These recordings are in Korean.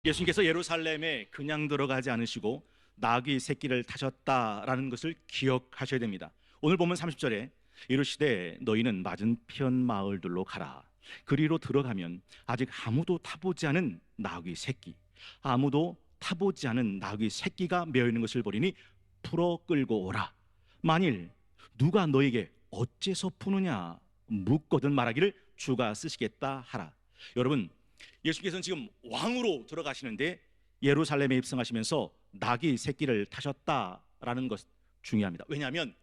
예수님께서 예루살렘에 그냥 들어가지 않으시고 나귀 새끼를 타셨다라는 것을 기억하셔야 됩니다. 오늘 보면 30절에 이르시되 너희는 맞은편 마을들로 가라. 그리로 들어가면 아직 아무도 타보지 않은 나귀 새끼, 아무도 타보지 않은 나귀 새끼가 메어 있는 것을 보리니 풀어 끌고 오라. 만일 누가 너에게 어째서 푸느냐 묻거든 말하기를 주가 쓰시겠다 하라. 여러분, 예수께서는 지금 왕으로 들어가시는데 예루살렘에 입성하시면서 나귀 새끼를 타셨다라는 것 중요합니다. 왜냐하면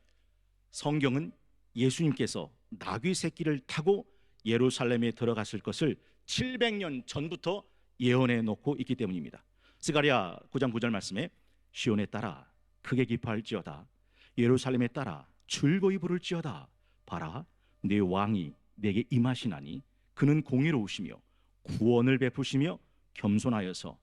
성경은 예수님께서 나귀 새끼를 타고 예루살렘에 들어갔을 것을 700년 전부터 예언해 놓고 있기 때문입니다. 스가랴 9장 9절 말씀에 시온에 따라 크게 기뻐할지어다, 예루살렘에 따라 즐거이 부를지어다. 봐라, 내 왕이 내게 임하시나니 그는 공의로우시며 구원을 베푸시며 겸손하여서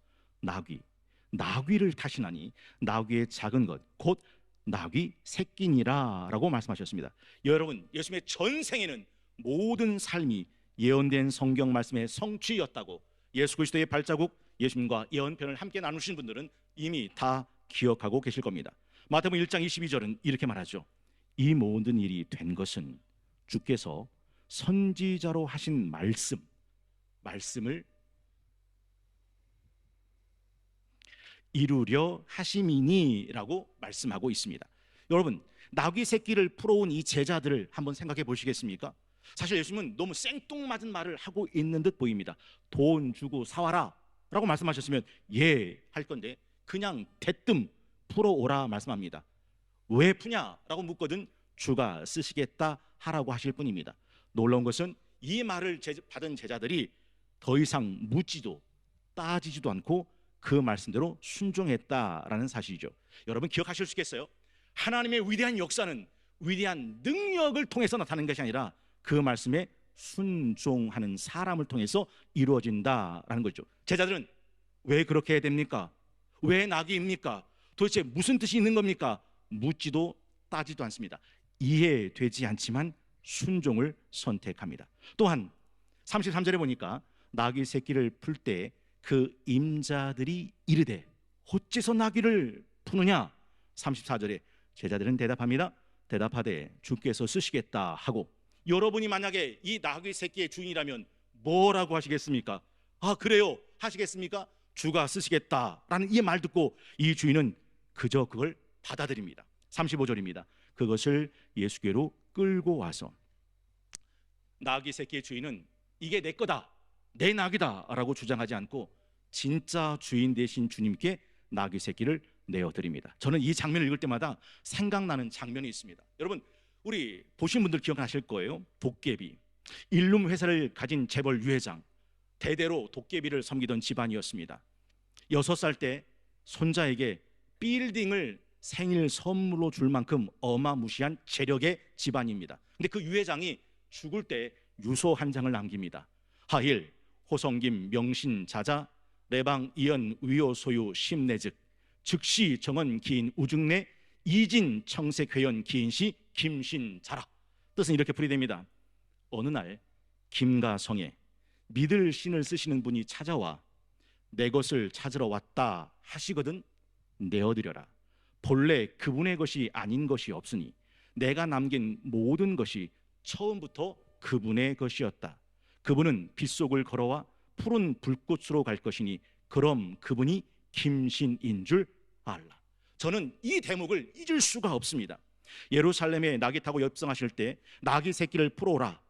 나귀를 타시나니 나귀의 작은 것 곧 나귀 새끼니라 라고 말씀하셨습니다. 여러분, 예수님의 전생에는 모든 삶이 예언된 성경 말씀의 성취였다고 예수 그리스도의 발자국, 예수님과 예언편을 함께 나누신 분들은 이미 다 기억하고 계실 겁니다. 마태복음 1장 22절은 이렇게 말하죠. 이 모든 일이 된 것은 주께서 선지자로 하신 말씀을 이루려 하심이니라고 말씀하고 있습니다. 여러분, 나귀 새끼를 풀어온 이 제자들을 한번 생각해 보시겠습니까? 사실 예수님은 너무 생뚱맞은 말을 하고 있는 듯 보입니다. 돈 주고 사와라 라고 말씀하셨으면 예 할 건데 그냥 대뜸 풀어오라 말씀합니다. 왜 푸냐라고 묻거든 주가 쓰시겠다 하라고 하실 뿐입니다. 놀라운 것은 이 말을 받은 제자들이 더 이상 묻지도 따지지도 않고 그 말씀대로 순종했다라는 사실이죠. 여러분, 기억하실 수 있겠어요? 하나님의 위대한 역사는 위대한 능력을 통해서 나타나는 것이 아니라 그 말씀에 순종하는 사람을 통해서 이루어진다라는 거죠. 제자들은 왜 그렇게 해야 됩니까? 왜 나귀입니까? 도대체 무슨 뜻이 있는 겁니까? 묻지도 따지도 않습니다. 이해되지 않지만 순종을 선택합니다. 또한 33절에 보니까 나귀 새끼를 풀 때 그 임자들이 이르되 어째서 나귀를 푸느냐? 34절에 제자들은 대답합니다. 대답하되 주께서 쓰시겠다 하고, 여러분이 만약에 이 나귀 새끼의 주인이라면 뭐라고 하시겠습니까? 아, 그래요 하시겠습니까? 주가 쓰시겠다라는 이 말 듣고 이 주인은 그저 그걸 받아들입니다. 35절입니다. 그것을 예수께로 끌고 와서, 나귀 새끼의 주인은 이게 내 거다, 내 나귀다 라고 주장하지 않고 진짜 주인 되신 주님께 나귀 새끼를 내어드립니다. 저는 이 장면을 읽을 때마다 생각나는 장면이 있습니다. 여러분, 우리 보신 분들 기억나실 거예요. 도깨비, 일룸 회사를 가진 재벌 유회장, 대대로 도깨비를 섬기던 집안이었습니다. 6살 때 손자에게 빌딩을 생일 선물로 줄 만큼 어마무시한 재력의 집안입니다. 근데 그 유회장이 죽을 때 유서 한 장을 남깁니다. 하일 호성김 명신 자자 내방 이연 위호 소유 심내즉 즉시 정원 기인 우중내 이진 청색 회원 기인시 김신자라. 뜻은 이렇게 풀이됩니다. 어느 날 김가성에 믿을 신을 쓰시는 분이 찾아와 내 것을 찾으러 왔다 하시거든 내어드려라. 본래 그분의 것이 아닌 것이 없으니 내가 남긴 모든 것이 처음부터 그분의 것이었다. 그분은 빗속을 걸어와 푸른 불꽃으로 갈 것이니 그럼 그분이 김신인 줄 알라. 저는 이 대목을 잊을 수가 없습니다. 예루살렘에 나귀 타고 입성하실 때 나귀 새끼를 풀어오라.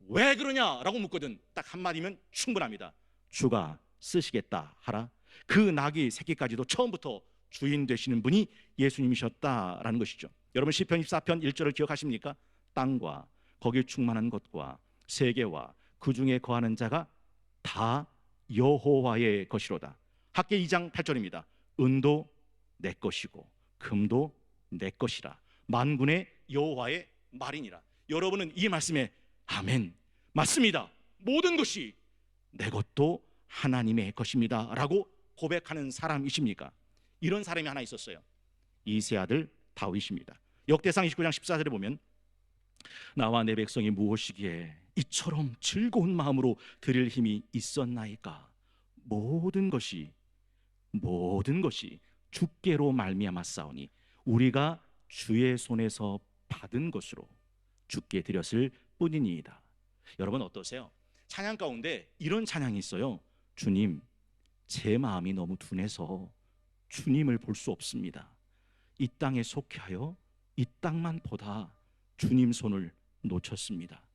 왜 그러냐라고 묻거든 딱 한마디면 충분합니다. 주가 쓰시겠다 하라. 그 나귀 새끼까지도 처음부터 주인 되시는 분이 예수님이셨다라는 것이죠. 여러분, 시편 24편 1절을 기억하십니까? 땅과 거기 충만한 것과 세계와 그 중에 거하는 자가 다 여호와의 것이로다. 학계 2장 8절입니다. 은도 내 것이고 금도 내 것이라 만군의 여호와의 말이니라. 여러분은 이 말씀에 아멘, 맞습니다, 모든 것이 내 것도 하나님의 것입니다 라고 고백하는 사람이십니까? 이런 사람이 하나 있었어요. 이세 아들 다윗입니다. 역대상 29장 14절에 보면 나와 내 백성이 무엇이기에 이처럼 즐거운 마음으로 드릴 힘이 있었나이까? 모든 것이 모든 것이 주께로 말미암았사오니 우리가 주의 손에서 받은 것으로 주께 드렸을 뿐이니이다. 여러분 어떠세요? 찬양 가운데 이런 찬양이 있어요. 주님, 제 마음이 너무 둔해서 주님을 볼 수 없습니다. 이 땅에 속하여 이 땅만 보다 주님 손을 놓쳤습니다.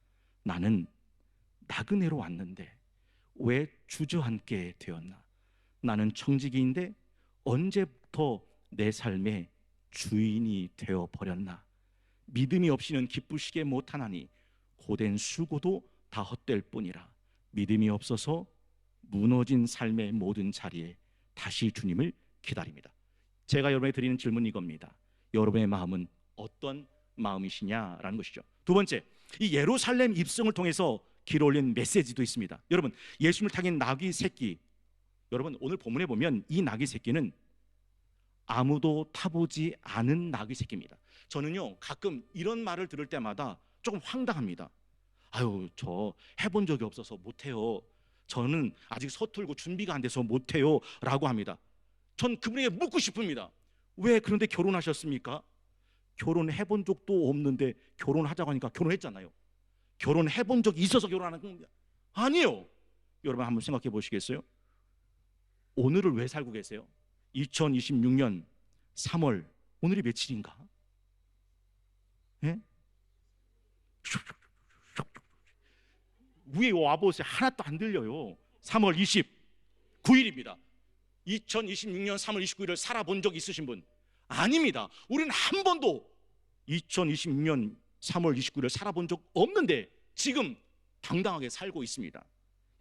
나는 나그네로 왔는데 왜 주저앉게 되었나? 나는 청지기인데 언제부터 내 삶의 주인이 되어 버렸나? 믿음이 없이는 기쁘시게 못하나니 고된 수고도 다 헛될 뿐이라. 믿음이 없어서 무너진 삶의 모든 자리에 다시 주님을 기다립니다. 제가 여러분에게 드리는 질문이 이겁니다. 여러분의 마음은 어떤 마음이시냐라는 것이죠. 두 번째, 이 예루살렘 입성을 통해서 길 올린 메시지도 있습니다. 여러분, 예수님을 타긴 나귀 새끼, 여러분 오늘 본문에 보면 이 나귀 새끼는 아무도 타보지 않은 나귀 새끼입니다. 저는요 가끔 이런 말을 들을 때마다 조금 황당합니다. 아유, 저 해본 적이 없어서 못해요. 저는 아직 서툴고 준비가 안 돼서 못해요 라고 합니다. 전 그분에게 묻고 싶습니다. 왜 그런데 결혼하셨습니까? 결혼해본 적도 없는데 결혼하자고 하니까 결혼했잖아요. 결혼해본 적이 있어서 결혼하는 건 아니에요. 여러분 한번 생각해 보시겠어요? 오늘을 왜 살고 계세요? 2026년 3월 오늘이 며칠인가? 예? 위에 와보세요. 하나도 안 들려요. 3월 29일입니다 2026년 3월 29일을 살아본 적 있으신 분? 아닙니다. 우리는 한 번도 2026년 3월 29일을 살아본 적 없는데 지금 당당하게 살고 있습니다.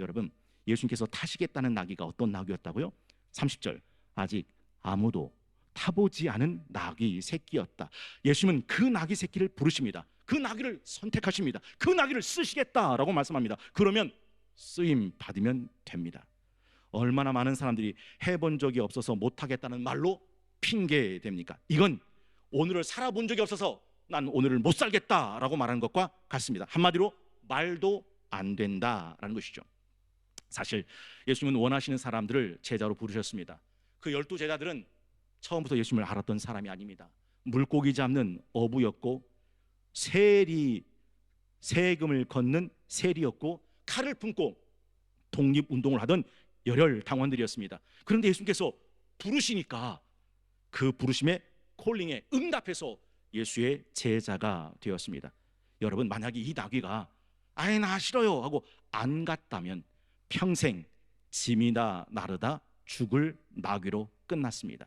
여러분, 예수님께서 타시겠다는 나귀가 어떤 나귀였다고요? 30절, 아직 아무도 타보지 않은 나귀 새끼였다. 예수님은 그 나귀 새끼를 부르십니다. 그 나귀를 선택하십니다. 그 나귀를 쓰시겠다라고 말씀합니다. 그러면 쓰임 받으면 됩니다. 얼마나 많은 사람들이 해본 적이 없어서 못하겠다는 말로 핑계댑니까? 이건 오늘을 살아본 적이 없어서 난 오늘을 못 살겠다라고 말하는 것과 같습니다. 한마디로 말도 안 된다라는 것이죠. 사실 예수님은 원하시는 사람들을 제자로 부르셨습니다. 그 12제자들은 처음부터 예수님을 알았던 사람이 아닙니다. 물고기 잡는 어부였고 세금을 걷는 세리였고 칼을 품고 독립운동을 하던 열혈 당원들이었습니다. 그런데 예수님께서 부르시니까 그 부르심의 콜링에 응답해서 예수의 제자가 되었습니다. 여러분, 만약에 이 나귀가 아예 나 싫어요 하고 안 갔다면 평생 짐이나 나르다 죽을 나귀로 끝났습니다.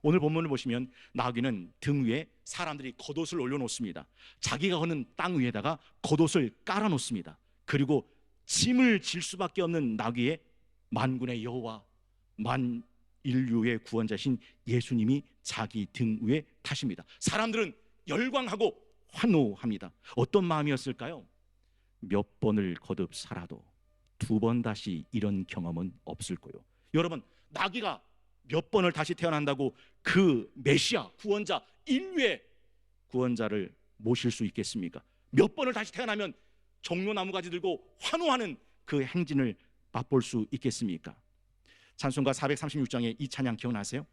오늘 본문을 보시면 나귀는 등 위에 사람들이 겉옷을 올려놓습니다. 자기가 걷는 땅 위에다가 겉옷을 깔아놓습니다. 그리고 짐을 질 수밖에 없는 나귀에 만군의 여호와 만인류의 구원자신 예수님이 자기 등 위에 타십니다. 사람들은 열광하고 환호합니다. 어떤 마음이었을까요? 몇 번을 거듭 살아도 두 번 다시 이런 경험은 없을 거예요. 여러분, 나귀가 몇 번을 다시 태어난다고 그 메시아 구원자, 인류의 구원자를 모실 수 있겠습니까? 몇 번을 다시 태어나면 종려나무 가지 들고 환호하는 그 행진을 맛볼 수 있겠습니까? 찬송가 436장의 이 찬양 기억나세요?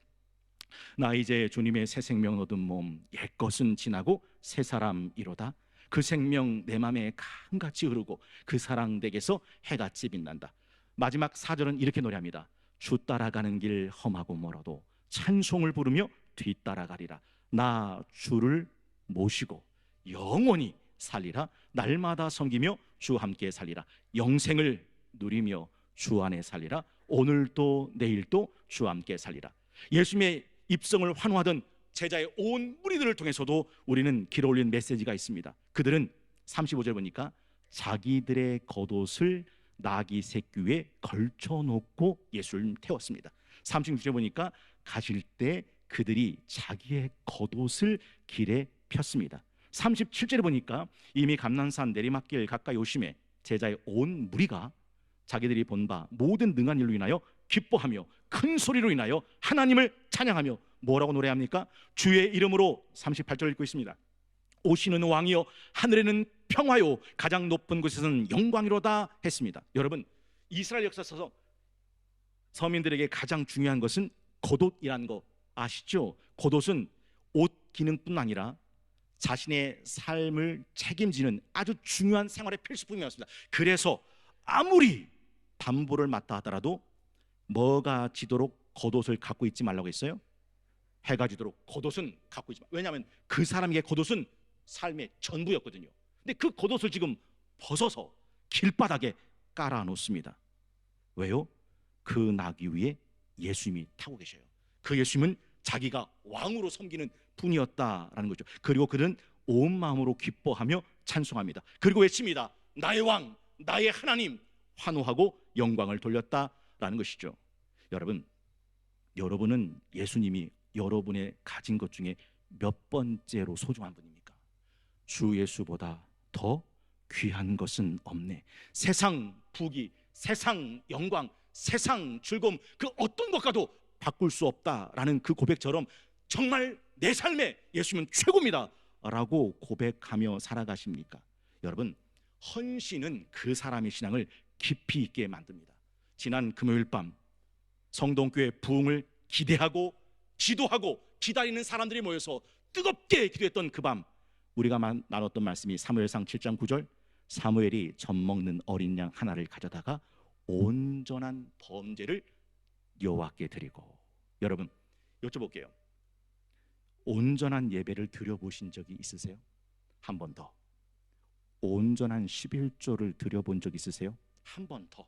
나 이제 주님의 새 생명 얻은 몸, 옛것은 지나고 새 사람이로다. 그 생명 내 맘에 강같이 흐르고 그 사랑 댁에서 해같이 빛난다. 마지막 4절은 이렇게 노래합니다. 주 따라가는 길 험하고 멀어도 찬송을 부르며 뒤따라가리라. 나 주를 모시고 영원히 살리라. 날마다 섬기며 주 함께 살리라. 영생을 누리며 주 안에 살리라. 오늘도 내일도 주 함께 살리라. 예수님의 입성을 환호하던 제자의 온 무리들을 통해서도 우리는 길 올린 메시지가 있습니다. 그들은 35절 보니까 자기들의 겉옷을 나귀 새끼 위에 걸쳐놓고 예수를 태웠습니다. 36절 보니까 가실 때 그들이 자기의 겉옷을 길에 폈습니다. 37절에 보니까 이미 감난산 내리막길 가까이 오심에 제자의 온 무리가 자기들이 본 바 모든 능한 일로 인하여 기뻐하며 큰 소리로 인하여 하나님을 찬양하며 뭐라고 노래합니까? 주의 이름으로 38절 읽고 있습니다. 오시는 왕이여 하늘에는 평화요 가장 높은 곳에서는 영광이로다 했습니다. 여러분, 이스라엘 역사에서 서민들에게 가장 중요한 것은 겉옷이라는 거 아시죠? 겉옷은 옷 기능뿐 아니라 자신의 삶을 책임지는 아주 중요한 생활의 필수품이었습니다. 그래서 아무리 담보를 맡다 하더라도 뭐가 지도록 겉옷을 갖고 있지 말라고 했어요? 해가 지도록 겉옷은 갖고 있지 마. 왜냐하면 그 사람에게 겉옷은 삶의 전부였거든요. 근데 그 겉옷을 지금 벗어서 길바닥에 깔아놓습니다. 왜요? 그 나귀 위에 예수님이 타고 계셔요. 그 예수님은 자기가 왕으로 섬기는 분이었다라는 거죠. 그리고 그는 온 마음으로 기뻐하며 찬송합니다. 그리고 외칩니다. 나의 왕, 나의 하나님, 환호하고 영광을 돌렸다라는 것이죠. 여러분은 예수님이 여러분의 가진 것 중에 몇 번째로 소중한 분입니까? 주 예수보다 더 귀한 것은 없네. 세상 부귀, 세상 영광, 세상 즐거움, 그 어떤 것과도 바꿀 수 없다라는 그 고백처럼 정말 내 삶에 예수님은 최고입니다 라고 고백하며 살아가십니까? 여러분, 헌신은 그 사람의 신앙을 깊이 있게 만듭니다. 지난 금요일 밤 성동교회 부흥을 기대하고 기도하고 기다리는 사람들이 모여서 뜨겁게 기도했던 그 밤, 우리가 나눴던 말씀이 사무엘상 7장 9절, 사무엘이 젖먹는 어린 양 하나를 가져다가 온전한 범죄를 여호와께 드리고. 여러분, 여쭤볼게요. 온전한 예배를 드려보신 적이 있으세요? 한 번 더. 온전한 11조를 드려본 적 있으세요? 한 번 더.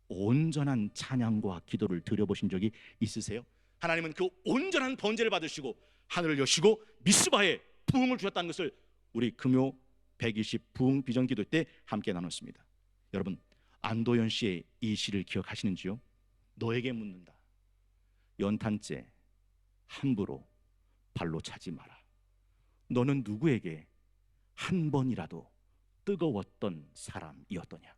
온전한 찬양과 기도를 드려보신 적이 있으세요? 하나님은 그 온전한 번제를 받으시고 하늘을 여시고 미스바에 부흥을 주셨다는 것을 우리 금요 120 부흥 비전 기도 때 함께 나눴습니다. 여러분, 안도현 씨의 이 시를 기억하시는지요? 너에게 묻는다. 연탄재 함부로 발로 차지 마라. 너는 누구에게 한 번이라도 뜨거웠던 사람이었더냐?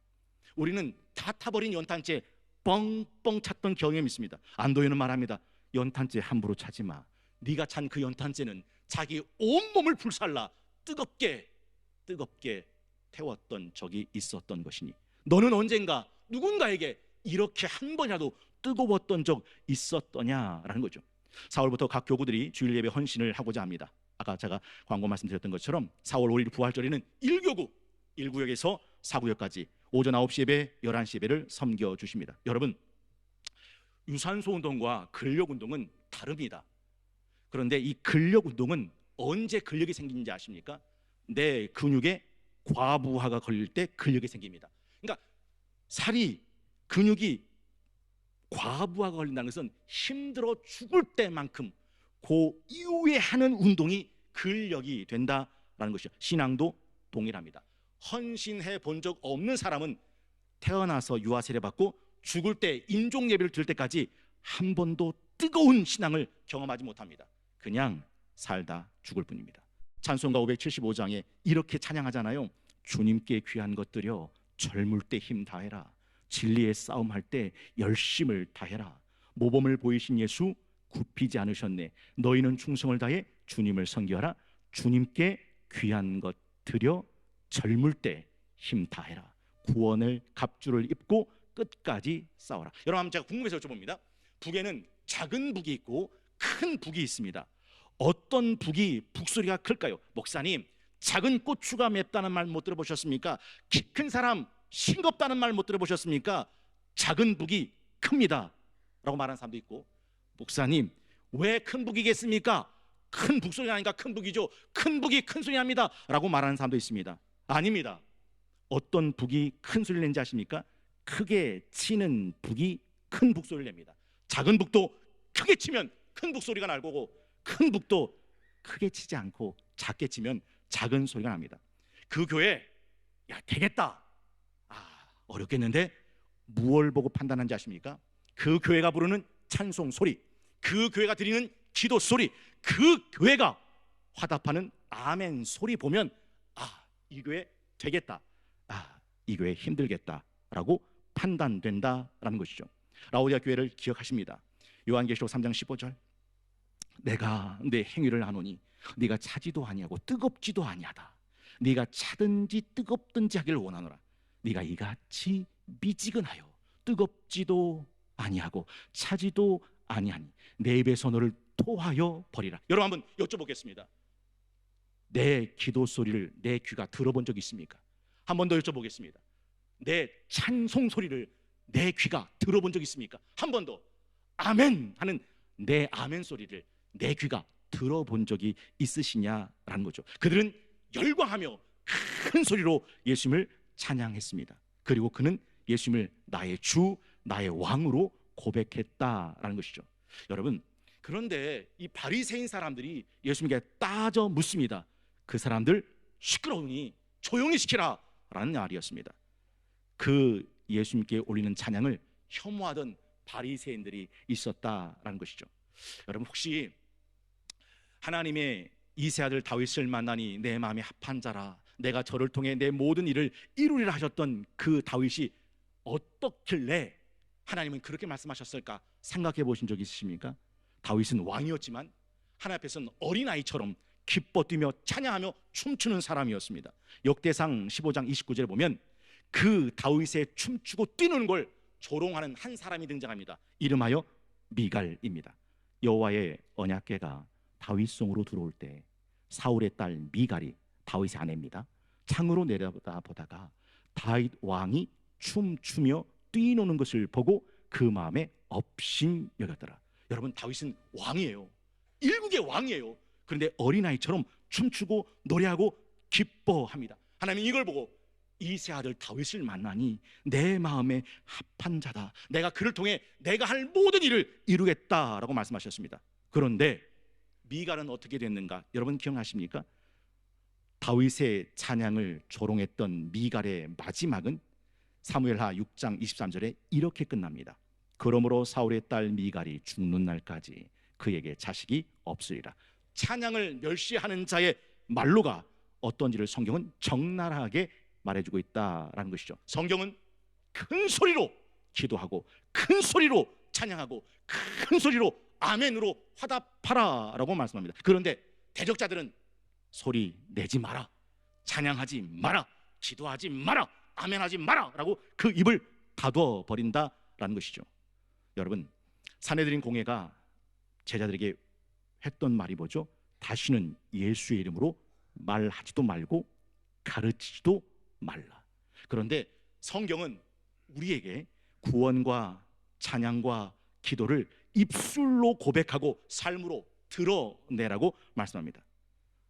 우리는 다 타버린 연탄재 뻥뻥 찼던 경험이 있습니다. 안도현은 말합니다. 연탄재 함부로 차지 마. 네가 찬 그 연탄재는 자기 온몸을 불살라 뜨겁게 태웠던 적이 있었던 것이니 너는 언젠가 누군가에게 이렇게 한 번이라도 뜨거웠던 적 있었더냐라는 거죠. 4월부터 각 교구들이 주일 예배 헌신을 하고자 합니다. 아까 제가 광고 말씀드렸던 것처럼 4월 5일 부활절에는 1교구 1구역에서 4구역까지 오전 9시 예배, 11시 예배를 섬겨주십니다. 여러분, 유산소 운동과 근력 운동은 다릅니다. 그런데 이 근력 운동은 언제 근력이 생기는지 아십니까? 내 근육에 과부하가 걸릴 때 근력이 생깁니다. 그러니까 근육이 과부하가 걸린다는 것은 힘들어 죽을 때만큼 그 이후에 하는 운동이 근력이 된다라는 것이죠. 신앙도 동일합니다. 헌신해 본 적 없는 사람은 태어나서 유아 세례 받고 죽을 때 임종 예배를 드릴 때까지 한 번도 뜨거운 신앙을 경험하지 못합니다. 그냥 살다 죽을 뿐입니다. 찬송가 575장에 이렇게 찬양하잖아요. 주님께 귀한 것들여 젊을 때 힘 다해라. 진리의 싸움할 때 열심을 다해라. 모범을 보이신 예수 굽히지 않으셨네. 너희는 충성을 다해 주님을 섬겨라. 주님께 귀한 것 드려 젊을 때 힘 다해라. 구원을 갑주를 입고 끝까지 싸워라. 여러분, 제가 궁금해서 여쭤봅니다. 북에는 작은 북이 있고 큰 북이 있습니다. 어떤 북이 북소리가 클까요? 목사님, 작은 고추가 맵다는 말 못 들어보셨습니까? 키 큰 사람 싱겁다는 말 못 들어보셨습니까? 작은 북이 큽니다 라고 말하는 사람도 있고, 목사님, 왜 큰 북이겠습니까? 큰 북소리가 나니까 큰 북이죠. 큰 북이 큰 소리 납니다 라고 말하는 사람도 있습니다. 아닙니다. 어떤 북이 큰 소리를 내는지 아십니까? 크게 치는 북이 큰 북소리를 냅니다. 작은 북도 크게 치면 큰 북소리가 날 거고, 큰 북도 크게 치지 않고 작게 치면 작은 소리가 납니다. 그 교회, 야 되겠다, 어렵겠는데, 무엇을 보고 판단하는지 아십니까? 그 교회가 부르는 찬송 소리, 그 교회가 드리는 기도 소리, 그 교회가 화답하는 아멘 소리 보면 이 교회 되겠다, 이 교회 힘들겠다라고 판단된다라는 것이죠. 라오디아 교회를 기억하십니다. 요한계시록 3장 15절, 내가 내 행위를 아노니 네가 차지도 아니하고 뜨겁지도 아니하다. 네가 차든지 뜨겁든지 하기를 원하노라. 네가 이같이 미지근하여 뜨겁지도 아니하고 차지도 아니하니 내 입에서 너를 토하여 버리라. 여러분 한번 여쭤보겠습니다. 내 기도 소리를 내 귀가 들어본 적 있습니까? 한 번 더 여쭤보겠습니다. 내 찬송 소리를 내 귀가 들어본 적 있습니까? 한 번 더. 아멘 하는 내 아멘 소리를 내 귀가 들어본 적이 있으시냐라는 거죠. 그들은 열광하며 큰 소리로 예수님을 찬양했습니다. 그리고 그는 예수님을 나의 주, 나의 왕으로 고백했다라는 것이죠. 여러분, 그런데 이 바리새인 사람들이 예수님께 따져 묻습니다. 그 사람들 시끄러우니 조용히 시키라 라는 말이었습니다. 그 예수님께 올리는 찬양을 혐오하던 바리새인들이 있었다라는 것이죠. 여러분, 혹시 하나님의 이세 아들 다윗을 만나니 내 마음에 합한 자라, 내가 저를 통해 내 모든 일을 이루리라 하셨던 그 다윗이 어떻길래 하나님은 그렇게 말씀하셨을까 생각해 보신 적 있으십니까? 다윗은 왕이었지만 하나님 앞에서는 어린아이처럼 기뻐 뛰며 찬양하며 춤추는 사람이었습니다. 역대상 15장 29절에 보면 그 다윗의 춤추고 뛰는 걸 조롱하는 한 사람이 등장합니다. 이름하여 미갈입니다. 여호와의 언약궤가 다윗성으로 들어올 때 사울의 딸 미갈이 다윗의 아내입니다. 창으로 내려다보다가 다윗 왕이 춤추며 뛰노는 것을 보고 그 마음에 업신 여겼더라. 여러분, 다윗은 왕이에요. 일국의 왕이에요. 그런데 어린아이처럼 춤추고 노래하고 기뻐합니다. 하나님 이걸 보고 이세 아들 다윗을 만나니 내 마음에 합한 자다, 내가 그를 통해 내가 할 모든 일을 이루겠다라고 말씀하셨습니다. 그런데 미갈은 어떻게 됐는가? 여러분 기억나십니까? 다윗의 찬양을 조롱했던 미갈의 마지막은 사무엘하 6장 23절에 이렇게 끝납니다. 그러므로 사울의 딸 미갈이 죽는 날까지 그에게 자식이 없으리라. 찬양을 멸시하는 자의 말로가 어떤지를 성경은 적나라하게 말해주고 있다라는 것이죠. 성경은 큰 소리로 기도하고 큰 소리로 찬양하고 큰 소리로 아멘으로 화답하라 라고 말씀합니다. 그런데 대적자들은 소리 내지 마라, 찬양하지 마라, 기도하지 마라, 아멘하지 마라 라고 그 입을 닫아 버린다라는 것이죠. 여러분, 산헤드린 공회가 제자들에게 했던 말이 뭐죠? 다시는 예수의 이름으로 말하지도 말고 가르치지도 말라. 그런데 성경은 우리에게 구원과 찬양과 기도를 입술로 고백하고 삶으로 드러내라고 말씀합니다.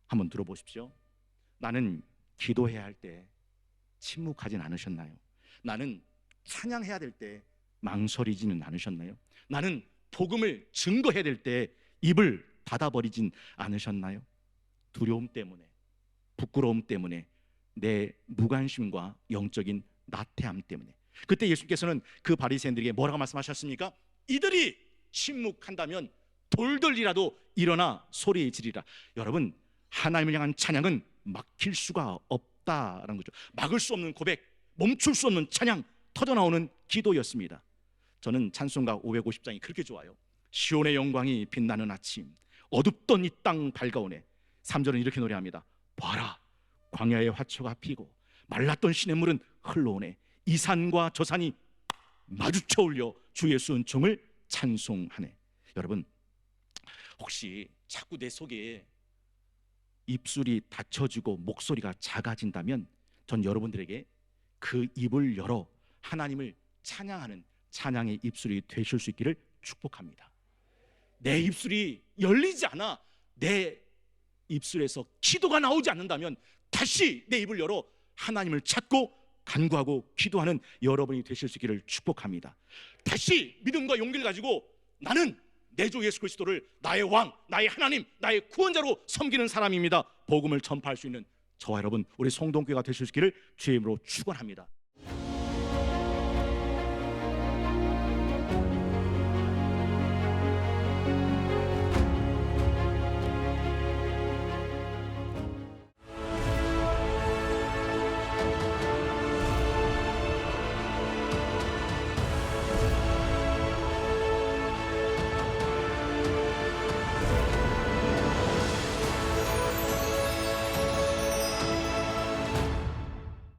한번 들어보십시오. 나는 기도해야 할 때 침묵하진 않으셨나요? 나는 찬양해야 될 때 망설이지는 않으셨나요? 나는 복음을 증거해야 될 때 입을 닫아버리진 않으셨나요? 두려움 때문에, 부끄러움 때문에, 내 무관심과 영적인 나태함 때문에. 그때 예수께서는 그 바리새인들에게 뭐라고 말씀하셨습니까? 이들이 침묵한다면 돌들이라도 일어나 소리 지르리라. 여러분, 하나님을 향한 찬양은 막힐 수가 없다라는 거죠. 막을 수 없는 고백, 멈출 수 없는 찬양, 터져나오는 기도였습니다. 저는 찬송가 550장이 그렇게 좋아요. 시온의 영광이 빛나는 아침, 어둡던 이 땅 밝아오네. 3절은 이렇게 노래합니다. 봐라, 광야의 화초가 피고 말랐던 시냇물은 흘러오네. 이 산과 저 산이 마주쳐 올려 주 예수 은총을 찬송하네. 여러분, 혹시 자꾸 내 속에 입술이 닫혀지고 목소리가 작아진다면 전 여러분들에게 그 입을 열어 하나님을 찬양하는 찬양의 입술이 되실 수 있기를 축복합니다. 내 입술이 열리지 않아 내 입술에서 기도가 나오지 않는다면 다시 내 입을 열어 하나님을 찾고 간구하고 기도하는 여러분이 되실 수 있기를 축복합니다. 다시 믿음과 용기를 가지고 나는 내 주 예수 그리스도를 나의 왕, 나의 하나님, 나의 구원자로 섬기는 사람입니다. 복음을 전파할 수 있는 저와 여러분, 우리 성동교회가 되실 수 있기를 주의 이름으로 축원합니다.